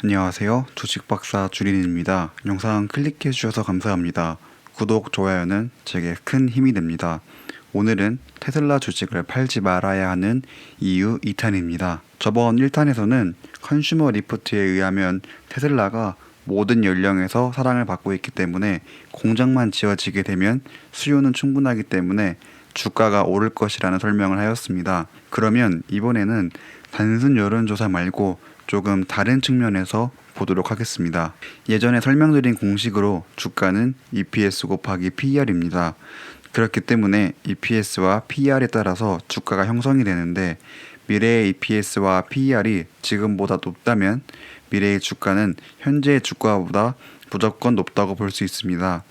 안녕하세요. 주식박사 주린입니다. 영상 클릭해 주셔서 감사합니다. 구독, 좋아요는 제게 큰 힘이 됩니다. 오늘은 테슬라 주식을 팔지 말아야 하는 이유 2탄입니다. 저번 1탄에서는 컨슈머 리포트에 의하면 테슬라가 모든 연령에서 사랑을 받고 있기 때문에 공장만 지어지게 되면 수요는 충분하기 때문에 주가가 오를 것이라는 설명을 하였습니다. 그러면 이번에는 단순 여론조사 말고 조금 다른 측면에서 보도록 하겠습니다. 예전에 설명드린 공식으로 주가는 EPS 곱하기 PER입니다. 그렇기 때문에 EPS와 PER에 따라서 주가가 형성이 되는데 미래의 EPS와 PER이 지금보다 높다면 미래의 주가는 현재의 주가보다 무조건 높다고 볼 수 있습니다.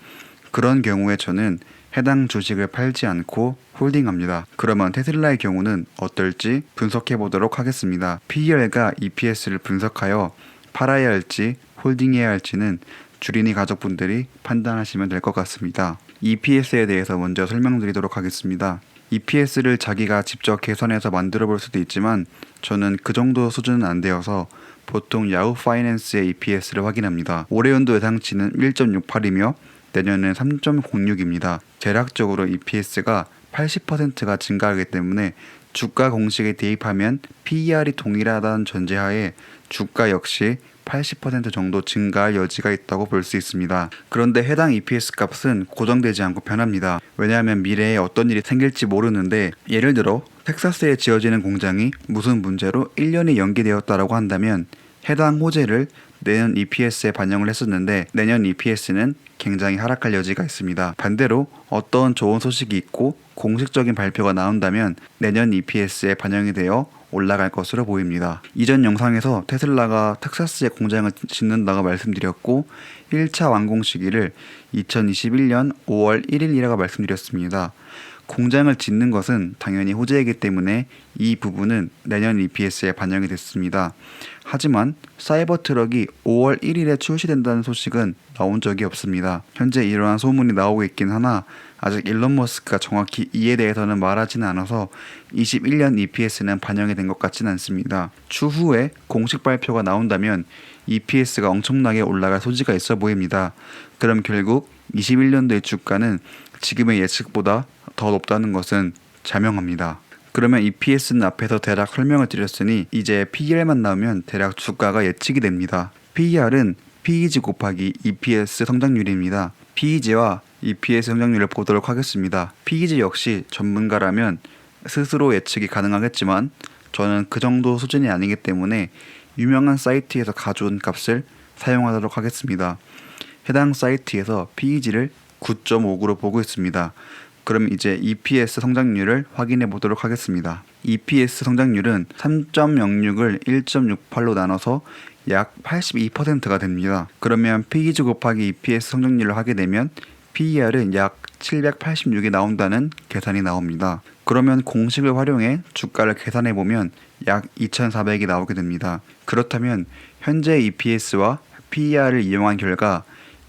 그런 경우에 저는 해당 주식을 팔지 않고 홀딩합니다. 그러면 테슬라의 경우는 어떨지 분석해 보도록 하겠습니다. PER과 EPS를 분석하여 팔아야 할지 홀딩해야 할지는 주린이 가족분들이 판단하시면 될 것 같습니다. EPS에 대해서 먼저 설명드리도록 하겠습니다. EPS를 자기가 직접 계산해서 만들어 볼 수도 있지만 저는 그 정도 수준은 안 되어서 보통 야후 파이낸스의 EPS를 확인합니다. 올해 연도 예상치는 1.68이며 내년은 3.06입니다. 대략적으로 EPS가 80%가 증가하기 때문에 주가 공식에 대입하면 PER이 동일하다는 전제하에 주가 역시 80% 정도 증가할 여지가 있다고 볼 수 있습니다. 그런데 해당 EPS 값은 고정되지 않고 변합니다. 왜냐하면 미래에 어떤 일이 생길지 모르는데 예를 들어 텍사스에 지어지는 공장이 무슨 문제로 1년이 연기되었다라고 한다면 해당 호재를 내년 EPS에 반영을 했었는데 내년 EPS는 굉장히 하락할 여지가 있습니다. 반대로 어떤 좋은 소식이 있고 공식적인 발표가 나온다면 내년 EPS에 반영이 되어 올라갈 것으로 보입니다. 이전 영상에서 테슬라가 텍사스에 공장을 짓는다고 말씀드렸고 1차 완공 시기를 2021년 5월 1일이라고 말씀드렸습니다. 공장을 짓는 것은 당연히 호재이기 때문에 이 부분은 내년 EPS에 반영이 됐습니다. 하지만 사이버 트럭이 5월 1일에 출시된다는 소식은 나온 적이 없습니다. 현재 이러한 소문이 나오고 있긴 하나 아직 일론 머스크가 정확히 이에 대해서는 말하지는 않아서 21년 EPS는 반영이 된 것 같지는 않습니다. 추후에 공식 발표가 나온다면 EPS가 엄청나게 올라갈 소지가 있어 보입니다. 그럼 결국 21년도의 주가는 지금의 예측보다 더 높다는 것은 자명합니다. 그러면 EPS는 앞에서 대략 설명을 드렸으니 이제 PER만 나오면 대략 주가가 예측이 됩니다. PER은 PEG 곱하기 EPS 성장률입니다. PEG와 EPS 성장률을 보도록 하겠습니다. PEG 역시 전문가라면 스스로 예측이 가능하겠지만 저는 그 정도 수준이 아니기 때문에 유명한 사이트에서 가져온 값을 사용하도록 하겠습니다. 해당 사이트에서 PEG를 9.59로 보고 있습니다. 그럼 이제 EPS 성장률을 확인해 보도록 하겠습니다. EPS 성장률은 3.06을 1.68로 나눠서 약 82%가 됩니다. 그러면 PEG 곱하기 EPS 성장률을 하게 되면 PER은 약 786이 나온다는 계산이 나옵니다. 그러면 공식을 활용해 주가를 계산해 보면 약 2400이 나오게 됩니다. 그렇다면 현재 EPS와 PER을 이용한 결과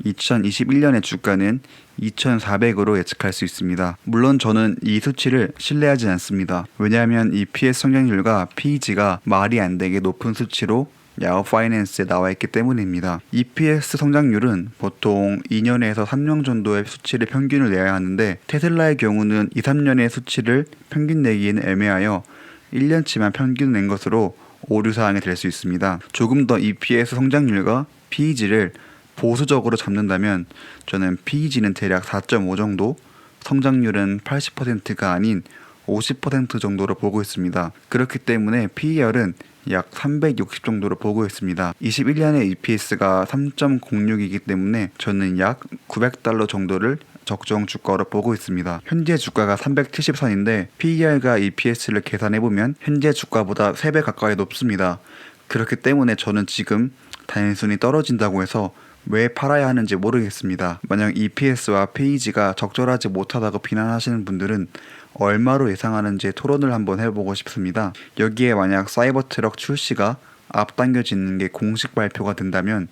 2021년의 주가는 2400으로 예측할 수 있습니다. 물론 저는 이 수치를 신뢰하지 않습니다. 왜냐하면 EPS 성장률과 PEG가 말이 안 되게 높은 수치로 야후 파이낸스에 나와 있기 때문입니다. EPS 성장률은 보통 2년에서 3년 정도의 수치를 평균을 내야 하는데 테슬라의 경우는 2, 3년의 수치를 평균 내기에는 애매하여 1년치만 평균 낸 것으로 오류사항이 될 수 있습니다. 조금 더 EPS 성장률과 PEG를 보수적으로 잡는다면 저는 PEG는 대략 4.5 정도, 성장률은 80%가 아닌 50% 정도로 보고 있습니다. 그렇기 때문에 PER은 약 360 정도로 보고 있습니다. 21년의 EPS가 3.06이기 때문에 저는 약 $900 정도를 적정 주가로 보고 있습니다. 현재 주가가 370선인데 PER과 EPS를 계산해보면 현재 주가보다 3배 가까이 높습니다. 그렇기 때문에 저는 지금 단순히 떨어진다고 해서 왜 팔아야 하는지 모르겠습니다. 만약 EPS와 PEG가 적절하지 못하다고 비난하시는 분들은 얼마로 예상하는지 토론을 한번 해보고 싶습니다. 여기에 만약 사이버 트럭 출시가 앞당겨지는 게 공식 발표가 된다면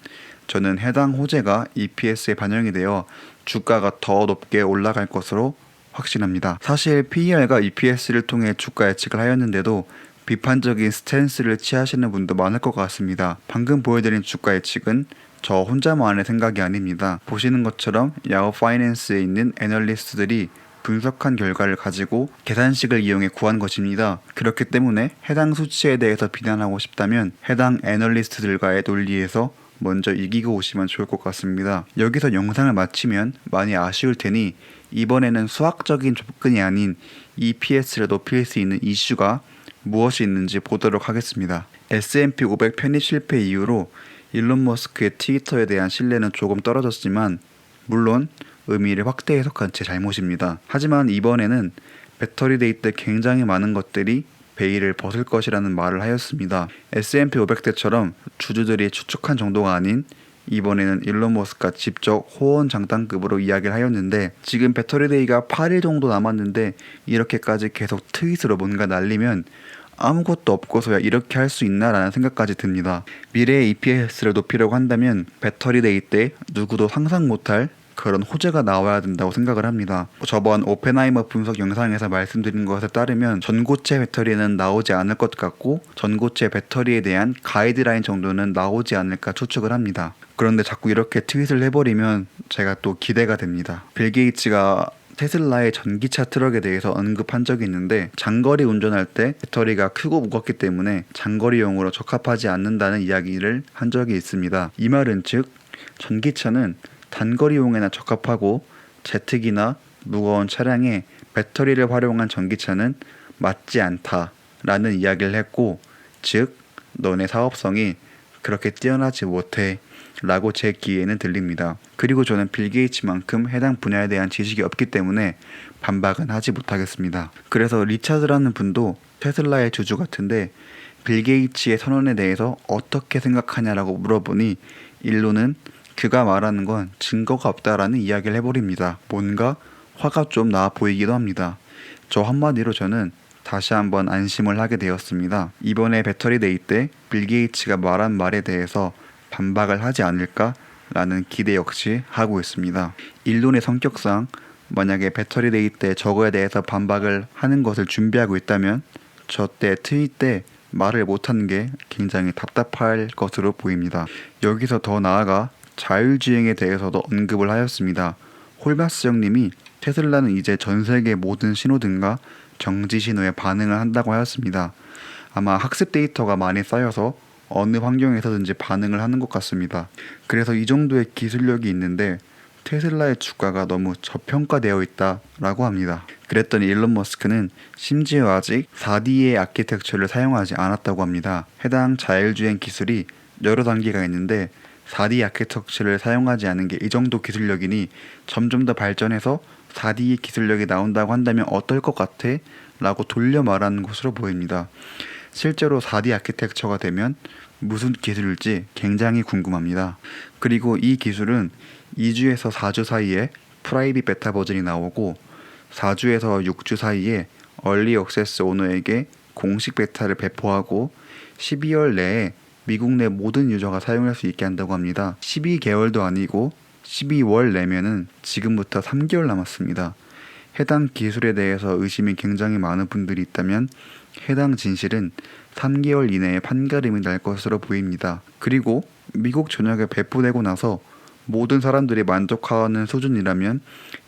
저는 해당 호재가 EPS에 반영이 되어 주가가 더 높게 올라갈 것으로 확신합니다. 사실 PER과 EPS를 통해 주가 예측을 하였는데도 비판적인 스탠스를 취하시는 분도 많을 것 같습니다. 방금 보여드린 주가 예측은 저 혼자만의 생각이 아닙니다. 보시는 것처럼 야후 파이낸스에 있는 애널리스트들이 분석한 결과를 가지고 계산식을 이용해 구한 것입니다. 그렇기 때문에 해당 수치에 대해서 비난하고 싶다면 해당 애널리스트들과의 논리에서 먼저 이기고 오시면 좋을 것 같습니다. 여기서 영상을 마치면 많이 아쉬울 테니 이번에는 수학적인 접근이 아닌 EPS를 높일 수 있는 이슈가 무엇이 있는지 보도록 하겠습니다. S&P 500 편입 실패 이후로 일론 머스크의 트위터에 대한 신뢰는 조금 떨어졌지만 물론 의미를 확대 해석한 제 잘못입니다. 하지만 이번에는 배터리 데이 때 굉장히 많은 것들이 베일을 벗을 것이라는 말을 하였습니다. S&P 500 때처럼 주주들이 추측한 정도가 아닌 이번에는 일론 머스크가 직접 호언장담급으로 이야기를 하였는데 지금 배터리 데이가 8일 정도 남았는데 이렇게까지 계속 트윗으로 뭔가 날리면 아무것도 없고서야 이렇게 할 수 있나라는 생각까지 듭니다. 미래의 EPS를 높이려고 한다면 배터리 데이 때 누구도 상상 못할 그런 호재가 나와야 된다고 생각을 합니다. 저번 오펜하이머 분석 영상에서 말씀드린 것에 따르면 전고체 배터리는 나오지 않을 것 같고 전고체 배터리에 대한 가이드라인 정도는 나오지 않을까 추측을 합니다. 그런데 자꾸 이렇게 트윗을 해버리면 제가 또 기대가 됩니다. 빌 게이츠가 테슬라의 전기차 트럭에 대해서 언급한 적이 있는데 장거리 운전할 때 배터리가 크고 무겁기 때문에 장거리용으로 적합하지 않는다는 이야기를 한 적이 있습니다. 이 말은 즉 전기차는 단거리용에나 적합하고 제트기나 무거운 차량에 배터리를 활용한 전기차는 맞지 않다라는 이야기를 했고 즉 너네 사업성이 그렇게 뛰어나지 못해 라고 제 귀에는 들립니다. 그리고 저는 빌 게이츠만큼 해당 분야에 대한 지식이 없기 때문에 반박은 하지 못하겠습니다. 그래서 리차드라는 분도 테슬라의 주주 같은데 빌 게이츠의 선언에 대해서 어떻게 생각하냐라고 물어보니 일론은 그가 말하는 건 증거가 없다라는 이야기를 해버립니다. 뭔가 화가 좀 나 보이기도 합니다. 저 한마디로 저는 다시 한번 안심을 하게 되었습니다. 이번에 배터리 데이 때 빌 게이츠가 말한 말에 대해서 반박을 하지 않을까라는 기대 역시 하고 있습니다. 일론의 성격상 만약에 배터리 데이 때 저거에 대해서 반박을 하는 것을 준비하고 있다면 저 때 트윗 때 말을 못하는 게 굉장히 답답할 것으로 보입니다. 여기서 더 나아가 자율주행에 대해서도 언급을 하였습니다. 홀바스 형님이 테슬라는 이제 전 세계 모든 신호등과 정지 신호에 반응을 한다고 하였습니다. 아마 학습 데이터가 많이 쌓여서 어느 환경에서든지 반응을 하는 것 같습니다. 그래서 이 정도의 기술력이 있는데 테슬라의 주가가 너무 저평가되어 있다라고 합니다. 그랬더니 일론 머스크는 심지어 아직 4D의 아키텍처를 사용하지 않았다고 합니다. 해당 자율주행 기술이 여러 단계가 있는데 4D 아키텍처를 사용하지 않은 게 이 정도 기술력이니 점점 더 발전해서 4D 기술력이 나온다고 한다면 어떨 것 같아? 라고 돌려 말하는 것으로 보입니다. 실제로 4D 아키텍처가 되면 무슨 기술일지 굉장히 궁금합니다. 그리고 이 기술은 2주에서 4주 사이에 프라이빗 베타 버전이 나오고 4주에서 6주 사이에 얼리 액세스 오너에게 공식 베타를 배포하고 12월 내에 미국 내 모든 유저가 사용할 수 있게 한다고 합니다. 12개월도 아니고 12월 내면은 지금부터 3개월 남았습니다. 해당 기술에 대해서 의심이 굉장히 많은 분들이 있다면 해당 진실은 3개월 이내에 판가름이 날 것으로 보입니다. 그리고 미국 전역에 배포되고 나서 모든 사람들이 만족하는 수준이라면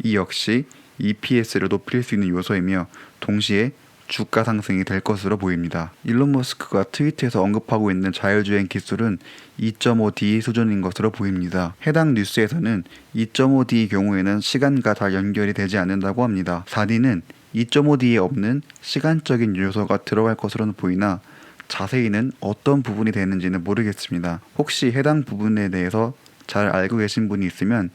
이 역시 EPS를 높일 수 있는 요소이며 동시에 주가 상승이 될 것으로 보입니다. 일론 머스크가 트위터에서 언급하고 있는 자율주행 기술은 2.5D 수준인 것으로 보입니다. 해당 뉴스에서는 2.5D 경우에는 시간과 다 연결이 되지 않는다고 합니다. 4D는 2.5D에 없는 시간적인 요소가 들어갈 것으로는 보이나 자세히는 어떤 부분이 되는지는 모르겠습니다. 혹시 해당 부분에 대해서 잘 알고 계신 분이 있으면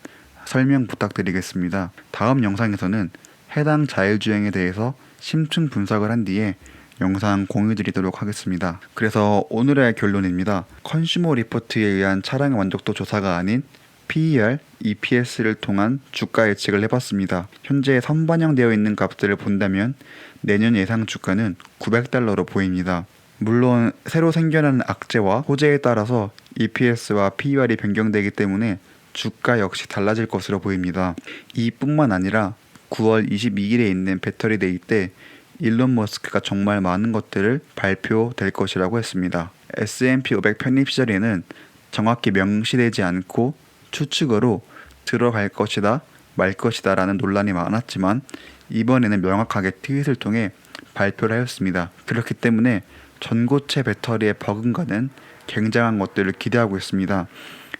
설명 부탁드리겠습니다. 다음 영상에서는 해당 자율주행에 대해서 심층 분석을 한 뒤에 영상 공유 드리도록 하겠습니다. 그래서 오늘의 결론입니다. 컨슈머 리포트에 의한 차량 만족도 조사가 아닌 PER, EPS를 통한 주가 예측을 해봤습니다. 현재 선반영되어 있는 값들을 본다면 내년 예상 주가는 $900로 보입니다. 물론 새로 생겨나는 악재와 호재에 따라서 EPS와 PER이 변경되기 때문에 주가 역시 달라질 것으로 보입니다. 이뿐만 아니라 9월 22일에 있는 배터리 데이 때 일론 머스크가 정말 많은 것들을 발표될 것이라고 했습니다. S&P 500 편입 시절에는 정확히 명시되지 않고 추측으로 들어갈 것이다 말 것이다 라는 논란이 많았지만 이번에는 명확하게 트윗을 통해 발표를 하였습니다. 그렇기 때문에 전고체 배터리에 버금가는 굉장한 것들을 기대하고 있습니다.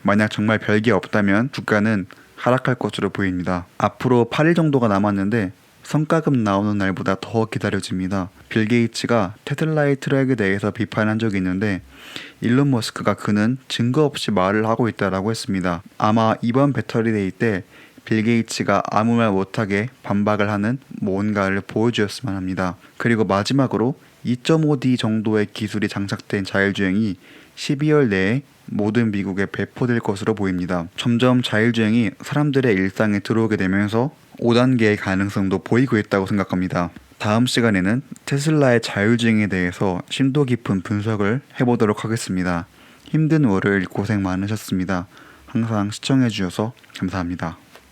만약 정말 별게 없다면 주가는 하락할 것으로 보입니다. 앞으로 8일 정도가 남았는데 성과급 나오는 날보다 더 기다려집니다. 빌 게이츠가 테슬라의 트랙에 대해서 비판한 적이 있는데 일론 머스크가 그는 증거 없이 말을 하고 있다라고 했습니다. 아마 이번 배터리 데이 때 빌 게이츠가 아무 말 못하게 반박을 하는 뭔가를 보여주었으면 합니다. 그리고 마지막으로 2.5D 정도의 기술이 장착된 자율주행이 12월 내에 모든 미국에 배포될 것으로 보입니다. 점점 자율주행이 사람들의 일상에 들어오게 되면서 5단계의 가능성도 보이고 있다고 생각합니다. 다음 시간에는 테슬라의 자율주행에 대해서 심도 깊은 분석을 해보도록 하겠습니다. 힘든 월요일 고생 많으셨습니다. 항상 시청해주셔서 감사합니다.